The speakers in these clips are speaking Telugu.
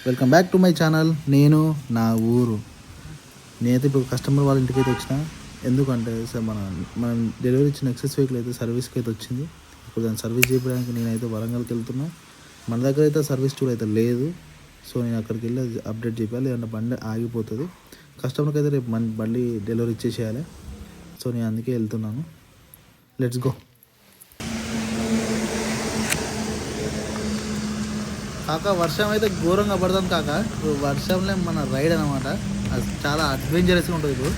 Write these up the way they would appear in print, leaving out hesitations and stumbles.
Welcome back to my channel. నేను నా ఊరు. నేనైతే ఇప్పుడు కస్టమర్ వాళ్ళ ఇంటికి అయితే వచ్చిన. ఎందుకంటే సార్ మనం డెలివరీ ఇచ్చిన ఎక్సెస్ వెహికల్ అయితే సర్వీస్కి అయితే వచ్చింది. ఇప్పుడు దాన్ని సర్వీస్ చేయడానికి నేనైతే వరంగల్కి వెళ్తున్నా. మన దగ్గర అయితే సర్వీస్ టూర్ అయితే లేదు. సో నేను అక్కడికి వెళ్ళి అప్డేట్ చేయాలి, లేదంటే బండి ఆగిపోతుంది. కస్టమర్కి అయితే రేపు బండి డెలివరీ ఇచ్చేసేయాలి. సో నేను అందుకే వెళ్తున్నాను. Let's go. కాక వర్షం అయితే ఘోరంగా పడుతుంది కాక. ఇప్పుడు వర్షంలో మన రైడ్ అనమాట. అది చాలా అడ్వెంచరస్గా ఉంటుంది. ఇప్పుడు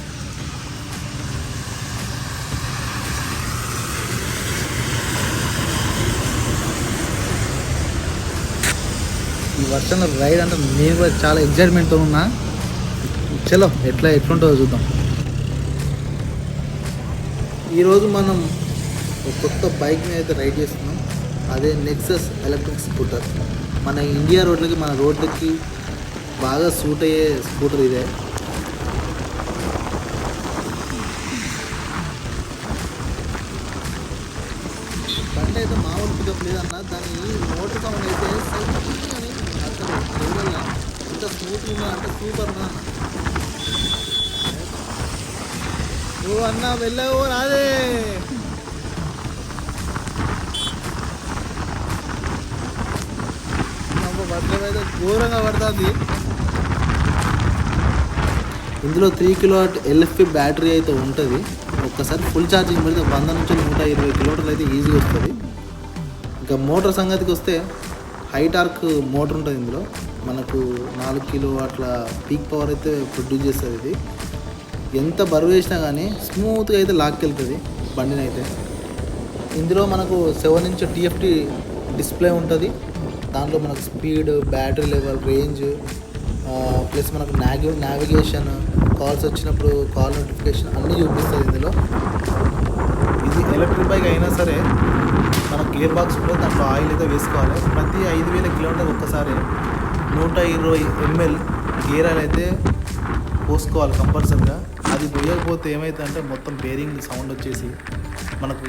ఈ వర్షంలో రైడ్ అంటే నేను కూడా చాలా ఎగ్జైట్మెంట్తో ఉన్నా. చలో ఎట్లుంటుందో చూద్దాం. ఈరోజు మనం ఒక కొత్త బైక్ని అయితే రైడ్ చేస్తున్నాం. అదే నెక్సస్ ఎలక్ట్రిక్ స్కూటర్. మన ఇండియా రోడ్లకి, మన రోడ్లకి బాగా సూట్ అయ్యే స్కూటర్ ఇదే. బండి అయితే మామూలు పికప్ లేదన్న. దాని మోటార్ సౌండ్ అయితే అని అసలు చూడాల ఎంత స్మూత్ ఉన్నా అంటే సూపర్ ఉన్నా. ఓ అన్న వెళ్ళవో రాదే. వర్షం అయితే ఘోరంగా పడుతుంది. ఇందులో 3 kW LFP బ్యాటరీ అయితే ఉంటుంది. ఒక్కసారి ఫుల్ ఛార్జింగ్ పెడితే 100 నుంచి 120 కిలోమీటర్లు అయితే ఈజీగా వస్తుంది. ఇంకా మోటార్ సంగతికి వస్తే హై టార్క్ మోటార్ ఉంటుంది. ఇందులో మనకు 4 kW పీక్ పవర్ అయితే ప్రొడ్యూస్ చేస్తుంది. ఇది ఎంత బరువు వేసినా కానీ స్మూత్గా అయితే లాక్కెళ్తుంది బండిని అయితే. ఇందులో మనకు 7 ఇంచ్ TFT డిస్ప్లే ఉంటుంది. దాంట్లో మనకు speed, battery level, range, plus మనకు నావిగేషన్, కాల్స్ వచ్చినప్పుడు కాల్ నోటిఫికేషన్ అన్నీ చూపిస్తుంది ఇందులో. ఇది ఎలక్ట్రిక్ బైక్ అయినా సరే మనకు గేర్ బాక్స్ ఉంటుంది. దాంట్లో ఆయిల్ అయితే వేసుకోవాలి. ప్రతి 5000 కిలోమీటర్లు ఒక్కసారి 120 ml గేర్ ఆయిల్ అయితే పోసుకోవాలి కంపల్సరీగా. అది పోయకపోతే ఏమవుతుందంటే మొత్తం బేరింగ్ సౌండ్ వచ్చేసి మనకు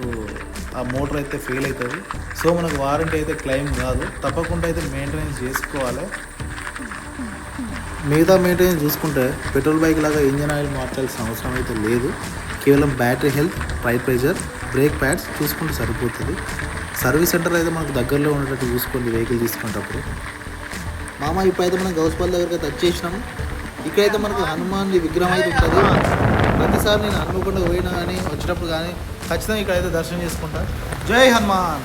ఆ మోటార్ అయితే ఫెయిల్ అవుతుంది. సో మనకు వారంటీ అయితే క్లెయిమ్ కాదు. తప్పకుండా అయితే మెయింటెనెన్స్ చేసుకోవాలి. మిగతా మెయింటెనెన్స్ చూసుకుంటే పెట్రోల్ బైక్ లాగా ఇంజన్ ఆయిల్ మార్చాల్సిన అవసరం అయితే లేదు. కేవలం battery health, tyre pressure, brake pads చూసుకుంటే సరిపోతుంది. సర్వీస్ సెంటర్ అయితే మనకు దగ్గరలో ఉండేటట్టు చూసుకోండి వెహికల్ తీసుకునేటప్పుడు. మామ ఇప్పుడైతే మనం గౌస్పల్లి దగ్గరికి అయితే వచ్చేసినాము. ఇక్కడైతే మనకు హనుమాన్ విగ్రహం అయితే ఉంటుంది. ప్రతిసారి నేను అనుకోకుండా పోయినా కానీ వచ్చినప్పుడు కానీ ఖచ్చితంగా ఇక్కడైతే దర్శనం చేసుకుంటా. జై హనుమాన్.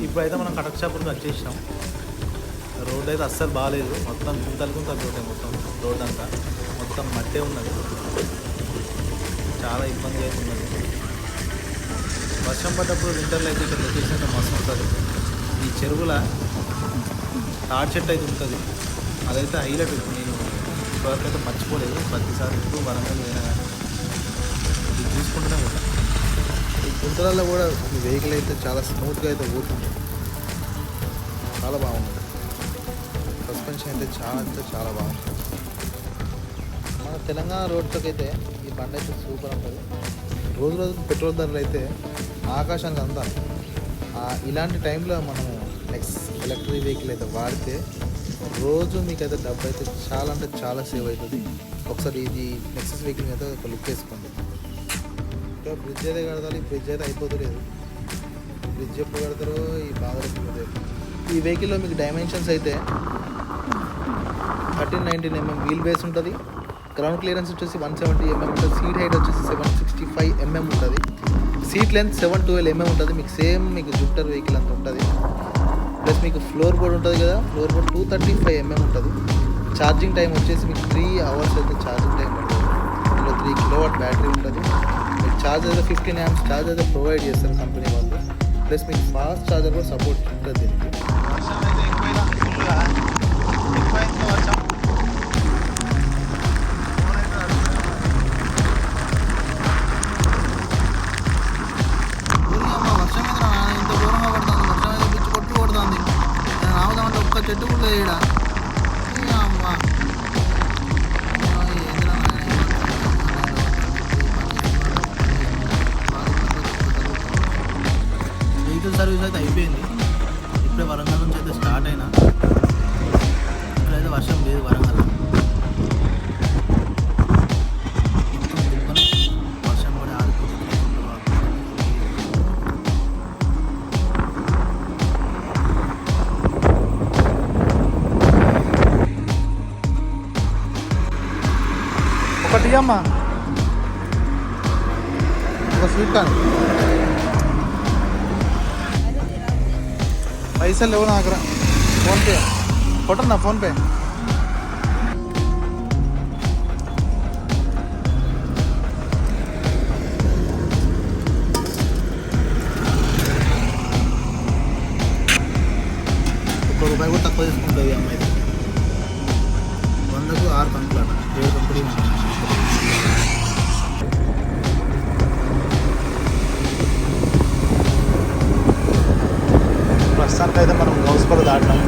ఇప్పుడైతే మనం కటక్ షాపులకు వచ్చేసినాం. రోడ్ అయితే అస్సలు బాగాలేదు. మొత్తం గుంతలు రోడ్డే. రోడ్ అంతా మొత్తం మట్టే ఉన్నది. చాలా ఇబ్బంది అయితే ఉన్నది. వర్షం పడ్డప్పుడు వింటర్లో అయితే ఇక్కడ లొకేషన్ అయితే మస్తు ఉంటుంది. ఈ చెరువుల తాడి చెట్టు అయితే ఉంటుంది. అదైతే హైలైట్. నేను ఇప్పటివరకు అయితే మర్చిపోలేదు. ప్రతిసారి ఇప్పుడు వరంగల్ పోయినా కానీ ఇది చూసుకుంటూనే ఉంటాను. ఈ గుంతలలో కూడా ఈ వెహికల్ అయితే చాలా స్మూత్గా అయితే పోతుంది. చాలా బాగుంటుంది. సస్పెన్షన్ అయితే చాలా బాగుంటుంది. మన తెలంగాణ రోడ్స్కి అయితే ఈ బండి అయితే సూపర్ ఉంటుంది. రోజు పెట్రోల్ ధరలు అయితే ఆకాశానికి అందాలి. ఇలాంటి టైంలో మనము నెక్స్ట్ ఎలక్ట్రిక్ వెహికల్ అయితే వాడితే రోజు మీకైతే డబ్బు అయితే చాలా అంటే చాలా సేవ్ అవుతుంది. ఒకసారి ఇది నెక్సస్ వెహికల్ అయితే ఒక లుక్ వేసుకోండి. ఇంకా బ్రిడ్జ్ అయితే కడతారు. ఈ బ్రిడ్జ్ అయితే అయిపోతలేదు. బ్రిడ్జ్ ఎప్పుడు కడతారో ఈ బాగా. ఈ వెహికల్లో మీకు డైమెన్షన్స్ అయితే 1319 mm వీల్ బేస్ ఉంటుంది. గ్రౌండ్ క్లియరెన్స్ వచ్చేసి 170 mm ఉంటుంది. సీట్ హైట్ వచ్చేసి 765 mm ఉంటుంది. సీట్ లెంత్ 712 mm ఉంటుంది. మీకు సేమ్ మీకు జూపిటర్ వెహికల్ అంత ఉంటుంది. ప్లస్ మీకు ఫ్లోర్ బోర్డ్ ఉంటుంది కదా, ఫ్లోర్ బోర్డ్ 235 mm ఉంటుంది. ఛార్జింగ్ టైం వచ్చేసి మీకు 3 hours అయితే ఛార్జింగ్ టైం ఉంటుంది. ఇందులో 3 kW బ్యాటరీ ఉంటుంది. మీకు ఛార్జ్ అయితే 15 amps ఛార్జ్ అయితే ప్రొవైడ్ చేస్తారు కంపెనీ వాళ్ళు. ప్లస్ మీకు ఫాస్ట్ ఛార్జర్ కూడా సపోర్ట్ ఉంటుంది దీనికి. చెట్టు కూడా లేడా అమ్మా. వెహికల్ సర్వీస్ అయితే అయిపోయింది. ఇప్పుడే వరంగల్ నుంచి అయితే స్టార్ట్ అయినా. ఇక్కడైతే అయితే వర్షం లేదు వరంగల్. వర్షం కూడా ఆగిపోతుంది. ఒకటి అమ్మా ఒక స్వీట్ కానీ పైసలు లేవు నా దగ్గర. PhonePe కొట్టన్నా PhonePe. ₹1 కూడా తక్కువ తీసుకుంటుంది అమ్మాయి. 100కు 6 కంకులు అట. 7 కంకులు ప్రస్తుతానికి అయితే మనం గౌస్పల్లి దాటినాం.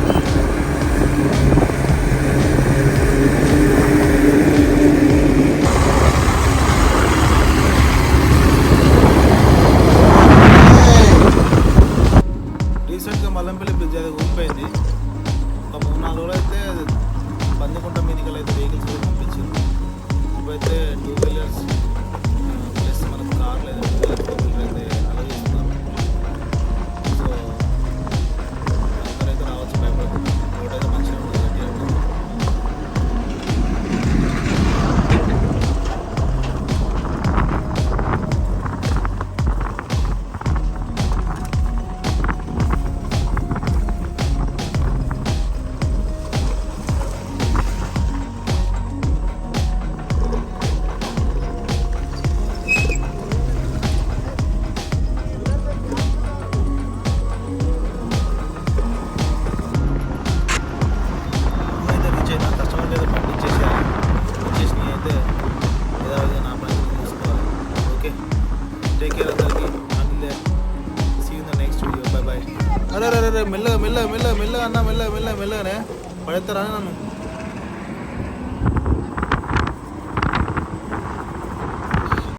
రీసెంట్గా మల్లంపల్లి బ్రిడ్జ్ అది ఊరిపోయింది. ఒక 3-4 రోజులు అయితే పందికుంట మీదికలు అయితే వెహికల్స్ కూడా పంపించింది. ఇప్పుడైతే 2 వీలర్స్ ప్లస్ మనకు కార్లు అయితే 2 వీలర్ 4 వీలర్ అయితే అలా చేస్తున్నారు. సో అందరైతే రావచ్చు, భయపడకుండా. రోడ్ అయితే మంచిగా ఉంటుంది, గట్టిగా ఉంటుంది. కస్టమర్కి అయితే పంపించేసేయాలి. వచ్చేసి అయితే ఏదో నా పని తీసుకోవాలి. ఓకే, టేక్ కేర్ అందరికి. And see in the next video. Bye bye. అరే మెల్లగా మెల్లగా మెల్లగా మెల్లగా అన్న మెల్లగా మెల్లగా మెల్లగానే పడేస్తారా నన్ను.